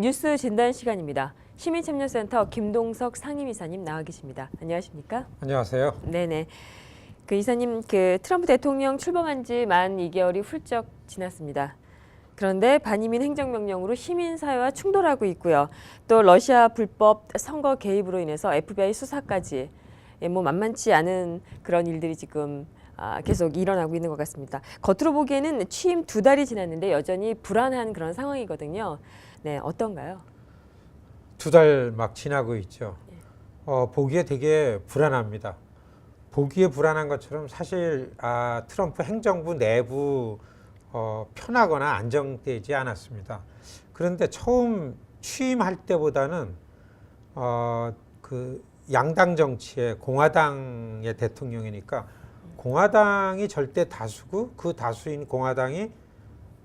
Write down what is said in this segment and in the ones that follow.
뉴스 진단 시간입니다. 시민참여센터 김동석 상임이사님 나와 계십니다. 안녕하십니까? 안녕하세요. 네네. 그 이사님, 트럼프 대통령 출범한 지 만 2개월이 훌쩍 지났습니다. 그런데 반이민 행정명령으로 시민사회와 충돌하고 있고요. 또 러시아 불법 선거 개입으로 인해서 FBI 수사까지 만만치 않은 그런 일들이 지금 계속 일어나고 있는 것 같습니다. 겉으로 보기에는 취임 2달이 지났는데 여전히 불안한 그런 상황이거든요. 네, 어떤가요? 2달 막 지나고 있죠. 보기에 되게 불안합니다. 보기에 불안한 것처럼 사실 트럼프 행정부 내부 편하거나 안정되지 않았습니다. 그런데 처음 취임할 때보다는 그 양당 정치의 공화당의 대통령이니까 공화당이 절대 다수고 그 다수인 공화당이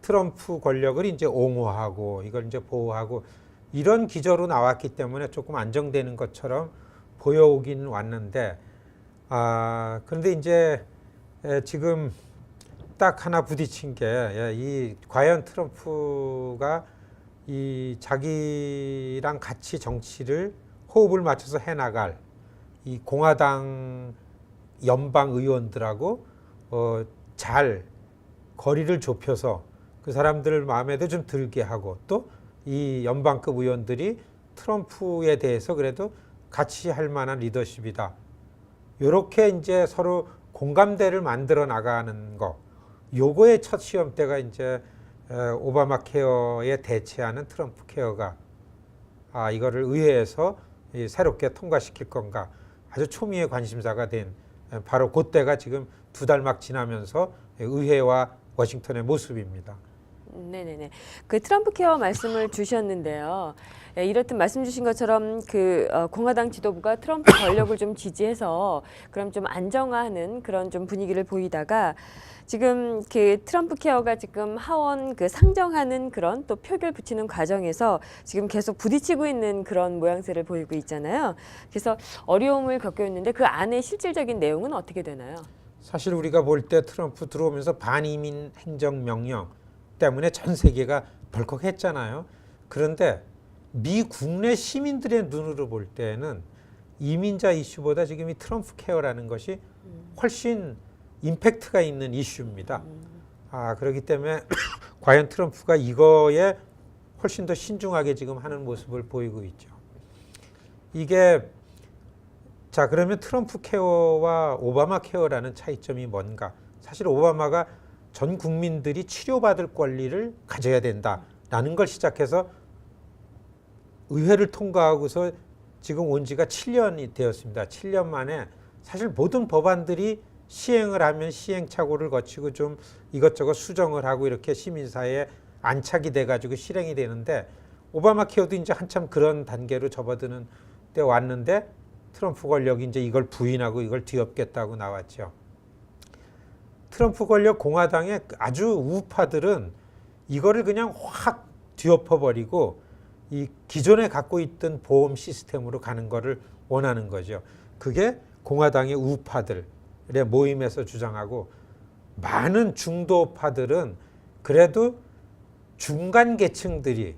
트럼프 권력을 이제 옹호하고 이걸 이제 보호하고 이런 기조로 나왔기 때문에 조금 안정되는 것처럼 보여오긴 왔는데 그런데 이제 지금 딱 하나 부딪힌 게 이 과연 트럼프가 이 자기랑 같이 정치를 호흡을 맞춰서 해나갈 이 공화당 연방 의원들하고 잘 거리를 좁혀서 그 사람들 마음에도 좀 들게 하고 또 이 연방급 의원들이 트럼프에 대해서 그래도 같이 할 만한 리더십이다. 요렇게 이제 서로 공감대를 만들어 나가는 거. 요거의 첫 시험대가 이제 오바마 케어에 대체하는 트럼프 케어가 이거를 의회에서 새롭게 통과시킬 건가. 아주 초미의 관심사가 된 바로 그때가 지금 2달 막 지나면서 의회와 워싱턴의 모습입니다. 네네네. 그 트럼프 케어 말씀을 주셨는데요. 이렇듯 말씀 주신 것처럼 공화당 지도부가 트럼프 권력을 좀 지지해서 그럼 좀 안정화하는 그런 좀 분위기를 보이다가 지금 트럼프 케어가 지금 하원 상정하는 그런 또 표결 붙이는 과정에서 지금 계속 부딪히고 있는 그런 모양새를 보이고 있잖아요. 그래서 어려움을 겪고 있는데 그 안에 실질적인 내용은 어떻게 되나요? 사실 우리가 볼 때 트럼프 들어오면서 반이민 행정명령 때문에 전 세계가 벌컥했잖아요. 그런데 미 국내 시민들의 눈으로 볼 때는 이민자 이슈보다 지금 이 트럼프 케어라는 것이 훨씬 임팩트가 있는 이슈입니다. 그렇기 때문에 과연 트럼프가 이거에 훨씬 더 신중하게 지금 하는 모습을 보이고 있죠. 이게 그러면 트럼프 케어와 오바마 케어라는 차이점이 뭔가? 사실 오바마가 전 국민들이 치료받을 권리를 가져야 된다라는 걸 시작해서 의회를 통과하고서 지금 온 지가 7년이 되었습니다. 7년 만에 사실 모든 법안들이 시행을 하면 시행착오를 거치고 좀 이것저것 수정을 하고 이렇게 시민사회에 안착이 돼가지고 실행이 되는데 오바마 케어도 이제 한참 그런 단계로 접어드는 때 왔는데 트럼프 권력이 이제 이걸 부인하고 이걸 뒤엎겠다고 나왔죠. 트럼프 권력 공화당의 아주 우파들은 이거를 그냥 확 뒤엎어버리고 이 기존에 갖고 있던 보험 시스템으로 가는 거를 원하는 거죠. 그게 공화당의 우파들의 모임에서 주장하고 많은 중도파들은 그래도 중간 계층들이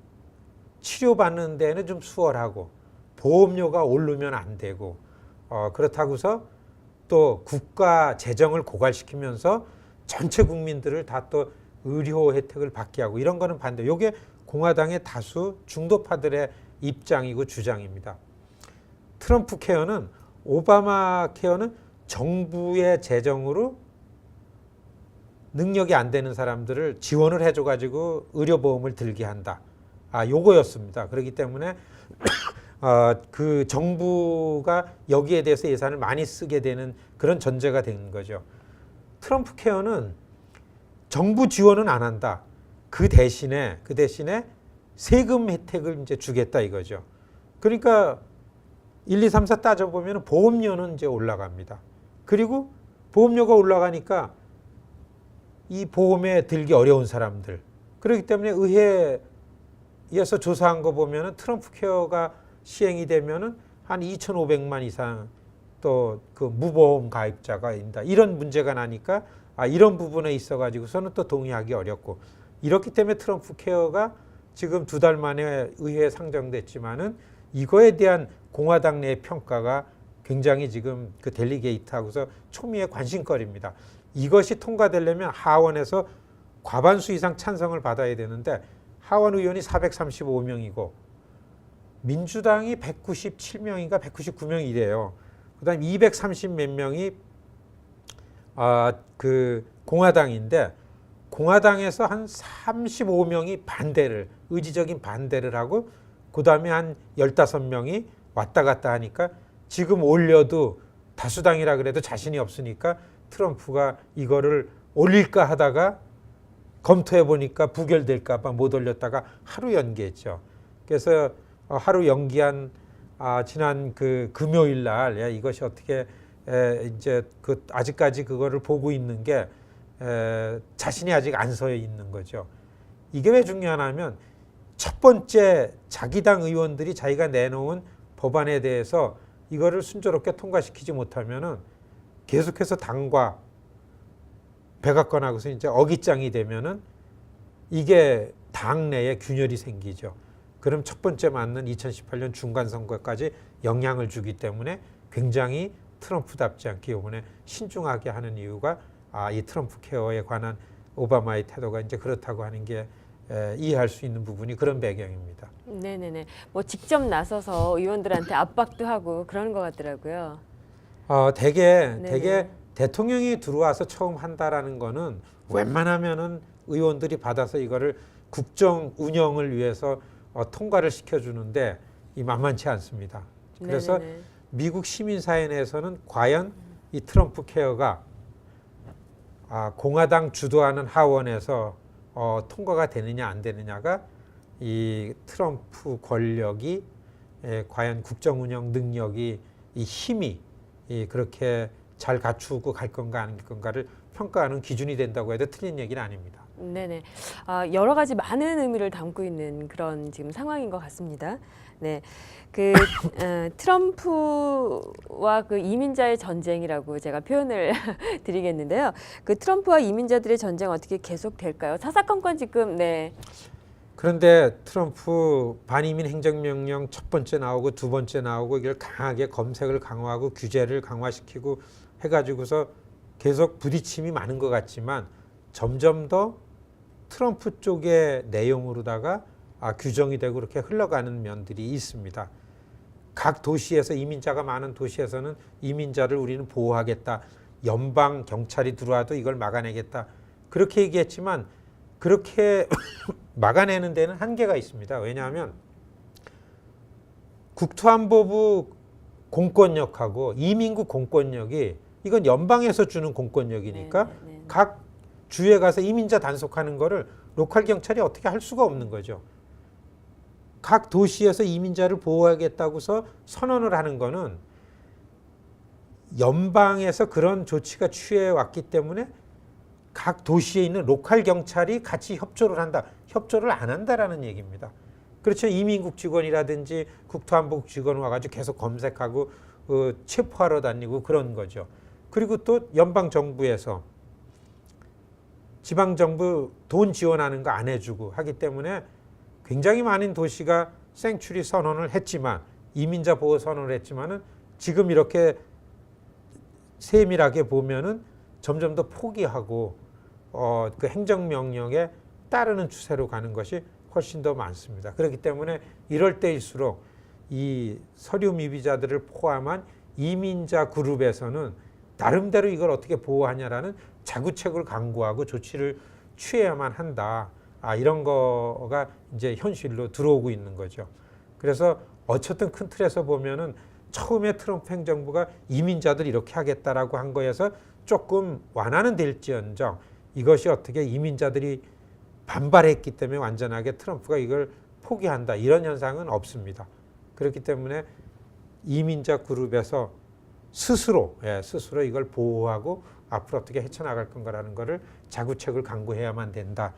치료받는 데는 좀 수월하고 보험료가 오르면 안 되고 그렇다고서 또 국가 재정을 고갈시키면서 전체 국민들을 다 또 의료 혜택을 받게 하고 이런 거는 반대. 이게 공화당의 다수 중도파들의 입장이고 주장입니다. 트럼프 케어는 오바마 케어는 정부의 재정으로 능력이 안 되는 사람들을 지원을 해줘가지고 의료보험을 들게 한다. 요거였습니다. 그렇기 때문에 그 정부가 여기에 대해서 예산을 많이 쓰게 되는 그런 전제가 되는 거죠. 트럼프 케어는 정부 지원은 안 한다. 그 대신에 세금 혜택을 이제 주겠다 이거죠. 그러니까 1, 2, 3, 4 따져보면 보험료는 이제 올라갑니다. 그리고 보험료가 올라가니까 이 보험에 들기 어려운 사람들. 그렇기 때문에 의회에서 조사한 거 보면은 트럼프 케어가 시행이 되면은 한 2,500만 이상 또 그 무보험 가입자가 있다. 이런 문제가 나니까 이런 부분에 있어가지고서는 또 동의하기 어렵고 이렇기 때문에 트럼프 케어가 지금 2달 만에 의회에 상정됐지만은 이거에 대한 공화당 내 평가가 굉장히 지금 그 델리게이트하고서 초미의 관심거리입니다. 이것이 통과되려면 하원에서 과반수 이상 찬성을 받아야 되는데 하원 의원이 435명이고 민주당이 197명인가 199명이 이래요. 그다음 230 몇 명이 그 공화당인데 공화당에서 한 35명이 반대를 의지적인 반대를 하고 그다음에 한 15명이 왔다 갔다 하니까 지금 올려도 다수당이라 그래도 자신이 없으니까 트럼프가 이거를 올릴까 하다가 검토해 보니까 부결될까 봐 못 올렸다가 하루 연기했죠. 그래서 하루 연기한 지난 그 금요일 날 이것이 어떻게 이제 그 아직까지 그거를 보고 있는 게 자신이 아직 안 서 있는 거죠. 이게 왜 중요하냐면 첫 번째 자기 당 의원들이 자기가 내놓은 법안에 대해서 이거를 순조롭게 통과시키지 못하면은 계속해서 당과 백악관하고서 이제 어깃장이 되면은 이게 당 내에 균열이 생기죠. 그럼 첫 번째 맞는 2018년 중간 선거까지 영향을 주기 때문에 굉장히 트럼프답지 않게 이번에 신중하게 하는 이유가 이 트럼프 케어에 관한 오바마의 태도가 이제 그렇다고 하는 게 이해할 수 있는 부분이 그런 배경입니다. 네네네. 뭐 직접 나서서 의원들한테 압박도 하고 그러는 것 같더라고요. 대개 대통령이 들어와서 처음 한다라는 거는 웬만하면은 의원들이 받아서 이거를 국정 운영을 위해서 통과를 시켜주는데 이 만만치 않습니다. 그래서 네네네. 미국 시민사회 내에서는 과연 이 트럼프 케어가 공화당 주도하는 하원에서 통과가 되느냐 안 되느냐가 이 트럼프 권력이 과연 국정 운영 능력이 이 힘이 그렇게 잘 갖추고 갈 건가 안 갈 건가를 평가하는 기준이 된다고 해도 틀린 얘기는 아닙니다. 네네. 여러 가지 많은 의미를 담고 있는 그런 지금 상황인 것 같습니다. 네. 그 트럼프와 그 이민자의 전쟁이라고 제가 표현을 드리겠는데요. 그 트럼프와 이민자들의 전쟁 어떻게 계속될까요? 사사건건 지금 그런데 트럼프 반이민 행정명령 첫 번째 나오고 두 번째 나오고 이걸 강하게 검색을 강화하고 규제를 강화시키고 해가지고서 계속 부딪힘이 많은 것 같지만 점점 더 트럼프 쪽의 내용으로다가 규정이 되고 그렇게 흘러가는 면들이 있습니다. 각 도시에서 이민자가 많은 도시에서는 이민자를 우리는 보호하겠다. 연방 경찰이 들어와도 이걸 막아내겠다. 그렇게 얘기했지만 그렇게 막아내는 데는 한계가 있습니다. 왜냐하면 국토안보부 공권력하고 이민국 공권력이 이건 연방에서 주는 공권력이니까 각 주에 가서 이민자 단속하는 거를 로컬 경찰이 어떻게 할 수가 없는 거죠. 각 도시에서 이민자를 보호하겠다고서 선언을 하는 거는 연방에서 그런 조치가 취해 왔기 때문에 각 도시에 있는 로컬 경찰이 같이 협조를 한다. 협조를 안 한다라는 얘기입니다. 그렇죠. 이민국 직원이라든지 국토안보국 직원 와가지고 계속 검색하고 체포하러 다니고 그런 거죠. 그리고 또 연방정부에서 지방정부 돈 지원하는 거 안 해주고 하기 때문에 굉장히 많은 도시가 생츄리 선언을 했지만 이민자 보호 선언을 했지만은 지금 이렇게 세밀하게 보면은 점점 더 포기하고 그 행정명령에 따르는 추세로 가는 것이 훨씬 더 많습니다. 그렇기 때문에 이럴 때일수록 이 서류 미비자들을 포함한 이민자 그룹에서는 나름대로 이걸 어떻게 보호하냐라는 자구책을 강구하고 조치를 취해야만 한다. 이런 거가 이제 현실로 들어오고 있는 거죠. 그래서 어쨌든 큰 틀에서 보면은 처음에 트럼프 행정부가 이민자들 이렇게 하겠다라고 한 거에서 조금 완화는 될지언정 이것이 어떻게 이민자들이 반발했기 때문에 완전하게 트럼프가 이걸 포기한다. 이런 현상은 없습니다. 그렇기 때문에 이민자 그룹에서 스스로 이걸 보호하고 앞으로 어떻게 헤쳐나갈 건가라는 거를 자구책을 강구해야만 된다.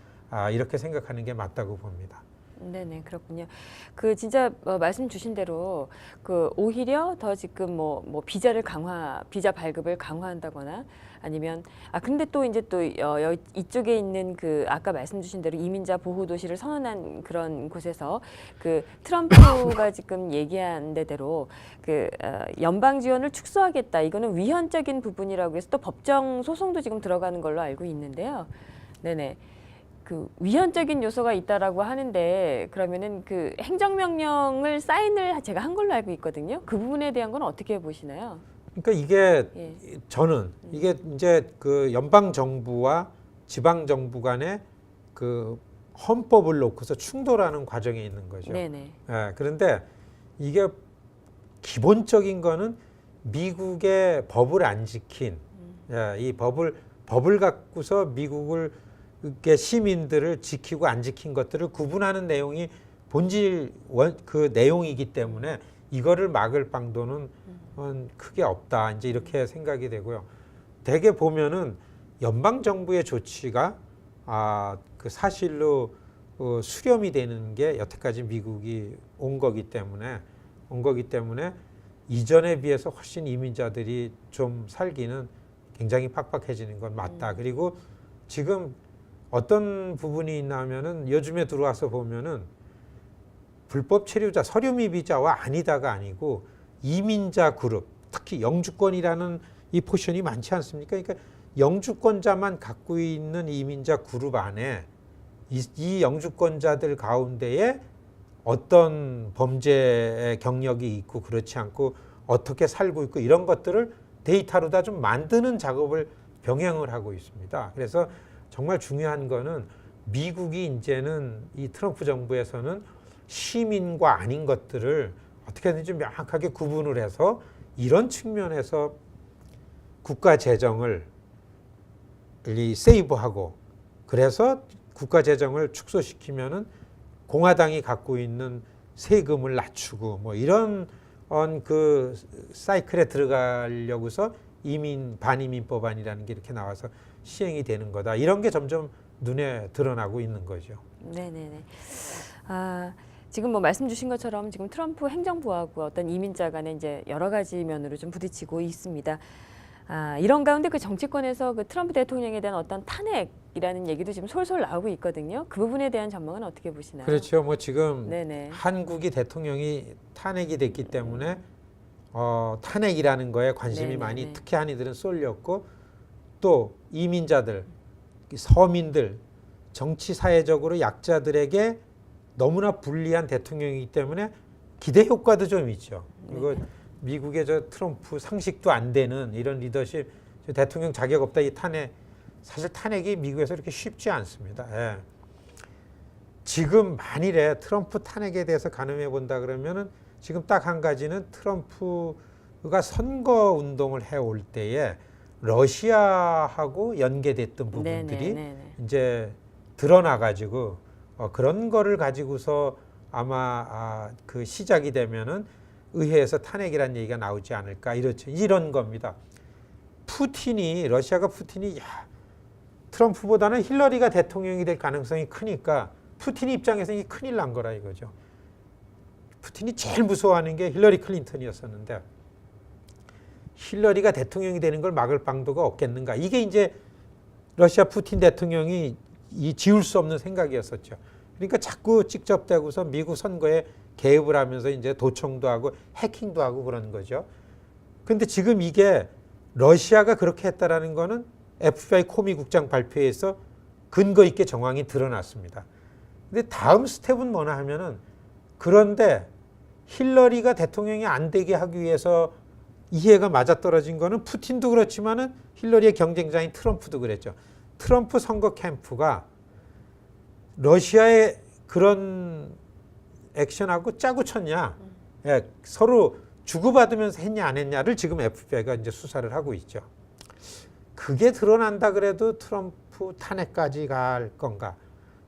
이렇게 생각하는 게 맞다고 봅니다. 네네, 그렇군요. 그 진짜 말씀 주신 대로 그 오히려 더 지금 뭐 비자 발급을 강화한다거나 아니면 근데 또 이제 또 이쪽에 있는 그 아까 말씀 주신 대로 이민자 보호 도시를 선언한 그런 곳에서 그 트럼프가 지금 얘기한 대로 그 연방 지원을 축소하겠다. 이거는 위헌적인 부분이라고 해서 또 법정 소송도 지금 들어가는 걸로 알고 있는데요. 네네. 그 위헌적인 요소가 있다라고 하는데 그러면은 그 행정명령을 사인을 제가 한 걸로 알고 있거든요. 그 부분에 대한 건 어떻게 보시나요? 그러니까 이게 예. 저는 이게 이제 그 연방 정부와 지방 정부 간의 그 헌법을 놓고서 충돌하는 과정에 있는 거죠. 네네. 예, 그런데 이게 기본적인 거는 미국의 법을 안 지킨 이 법을 갖고서 미국을 시민들을 지키고 안 지킨 것들을 구분하는 내용이 본질 그 내용이기 때문에 이거를 막을 방도는 크게 없다. 이제 이렇게 생각이 되고요. 대개 보면은 연방 정부의 조치가 그 사실로 수렴이 되는 게 여태까지 미국이 온 거기 때문에 이전에 비해서 훨씬 이민자들이 좀 살기는 굉장히 팍팍해지는 건 맞다. 그리고 지금 어떤 부분이 있냐면은 요즘에 들어와서 보면은 불법 체류자 서류 미비자와 아니다가 아니고 이민자 그룹, 특히 영주권이라는 이 포션이 많지 않습니까? 그러니까 영주권자만 갖고 있는 이민자 그룹 안에 이 영주권자들 가운데에 어떤 범죄의 경력이 있고 그렇지 않고 어떻게 살고 있고 이런 것들을 데이터로 다 좀 만드는 작업을 병행을 하고 있습니다. 그래서 정말 중요한 거는 미국이 이제는 이 트럼프 정부에서는 시민과 아닌 것들을 어떻게든지 명확하게 구분을 해서 이런 측면에서 국가 재정을 세이브하고 그래서 국가 재정을 축소시키면은 공화당이 갖고 있는 세금을 낮추고 뭐 이런 그 사이클에 들어가려고서 반이민 법안이라는 게 이렇게 나와서 시행이 되는 거다. 이런 게 점점 눈에 드러나고 있는 거죠. 네네네. 지금 말씀 주신 것처럼 지금 트럼프 행정부하고 어떤 이민자 간에 이제 여러 가지 면으로 좀 부딪히고 있습니다. 이런 가운데 그 정치권에서 그 트럼프 대통령에 대한 어떤 탄핵이라는 얘기도 지금 솔솔 나오고 있거든요. 그 부분에 대한 전망은 어떻게 보시나요? 그렇죠. 뭐 지금 네네. 한국이 대통령이 탄핵이 됐기 때문에 탄핵이라는 거에 관심이 네네네. 많이 특히 한이들은 쏠렸고 또 이민자들, 서민들, 정치 사회적으로 약자들에게 너무나 불리한 대통령이기 때문에 기대 효과도 좀 있죠. 그리고 미국의 저 트럼프 상식도 안 되는 이런 리더십, 대통령 자격 없다 이 탄핵, 사실 탄핵이 미국에서 이렇게 쉽지 않습니다. 예. 지금 만일에 트럼프 탄핵에 대해서 가늠해 본다 그러면은 지금 딱 한 가지는 트럼프가 선거 운동을 해올 때에 러시아하고 연계됐던 부분들이 이제 드러나가지고 그런 거를 가지고서 아마 그 시작이 되면은 의회에서 탄핵이라는 얘기가 나오지 않을까 이런 겁니다. 러시아가 푸틴이 트럼프보다는 힐러리가 대통령이 될 가능성이 크니까 푸틴 입장에서는 이게 큰일 난 거라 이거죠. 푸틴이 제일 무서워하는 게 힐러리 클린턴이었었는데 힐러리가 대통령이 되는 걸 막을 방도가 없겠는가. 이게 이제 러시아 푸틴 대통령이 지울 수 없는 생각이었었죠. 그러니까 자꾸 직접대고서 미국 선거에 개입을 하면서 이제 도청도 하고 해킹도 하고 그런 거죠. 근데 지금 이게 러시아가 그렇게 했다라는 거는 FBI 코미 국장 발표에서 근거 있게 정황이 드러났습니다. 근데 다음 스텝은 뭐냐 하면은 그런데 힐러리가 대통령이 안 되게 하기 위해서 이해가 맞아떨어진 거는 푸틴도 그렇지만은 힐러리의 경쟁자인 트럼프도 그랬죠. 트럼프 선거 캠프가 러시아의 그런 액션하고 짜고 쳤냐, 서로 주고받으면서 했냐 안 했냐를 지금 FBI가 이제 수사를 하고 있죠. 그게 드러난다 그래도 트럼프 탄핵까지 갈 건가?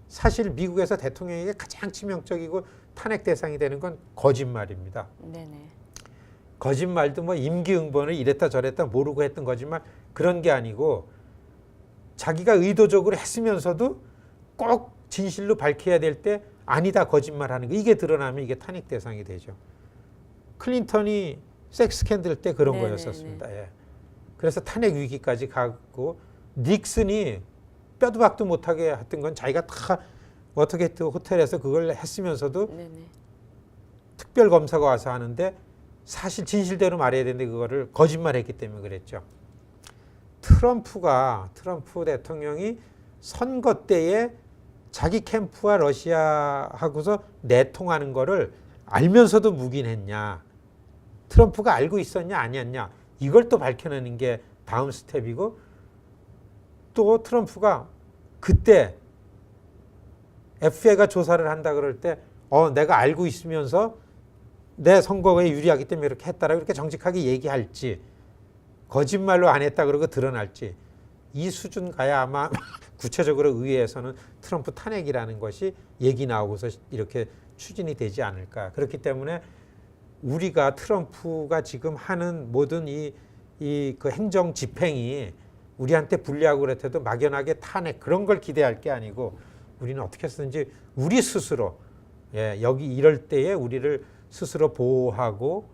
사실 미국에서 대통령에게 가장 치명적이고 탄핵 대상이 되는 건 거짓말입니다. 네네. 거짓말도 뭐 임기응변을 이랬다 저랬다 모르고 했던 거짓말 그런 게 아니고 자기가 의도적으로 했으면서도 꼭 진실로 밝혀야 될 때 아니다 거짓말하는 거 이게 드러나면 이게 탄핵 대상이 되죠. 클린턴이 섹스 스캔들 때 그런 네네네. 거였었습니다. 예. 그래서 탄핵 위기까지 가고 닉슨이 뼈도 박도 못하게 했던 건 자기가 다 워터게이트 호텔에서 그걸 했으면서도 네네. 특별 검사가 와서 하는데 사실 진실대로 말해야 되는데 그거를 거짓말했기 때문에 그랬죠. 트럼프 대통령이 선거 때에 자기 캠프와 러시아하고서 내통하는 거를 알면서도 묵인했냐, 트럼프가 알고 있었냐 아니었냐, 이걸 또 밝혀내는 게 다음 스텝이고, 또 트럼프가 그때 FBI가 조사를 한다 그럴 때 내가 알고 있으면서 내 선거에 유리하기 때문에 이렇게 했다라고 이렇게 정직하게 얘기할지, 거짓말로 안 했다 그러고 드러날지, 이 수준 가야 아마 구체적으로 의회에서는 트럼프 탄핵이라는 것이 얘기 나오고서 이렇게 추진이 되지 않을까. 그렇기 때문에 우리가 트럼프가 지금 하는 모든 그 행정 집행이 우리한테 불리하고 그렇대도 막연하게 탄핵 그런 걸 기대할 게 아니고, 우리는 어떻게 해서든지 우리 스스로 여기 이럴 때에 우리를 스스로 보호하고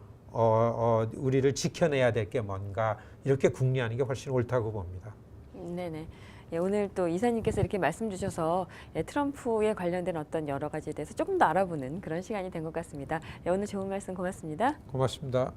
우리를 지켜내야 될 게 뭔가 이렇게 궁리하는 게 훨씬 옳다고 봅니다. 네네. 예, 오늘 또 이사님께서 이렇게 말씀 주셔서 트럼프에 관련된 어떤 여러 가지에 대해서 조금 더 알아보는 그런 시간이 된 것 같습니다. 오늘 좋은 말씀 고맙습니다. 고맙습니다.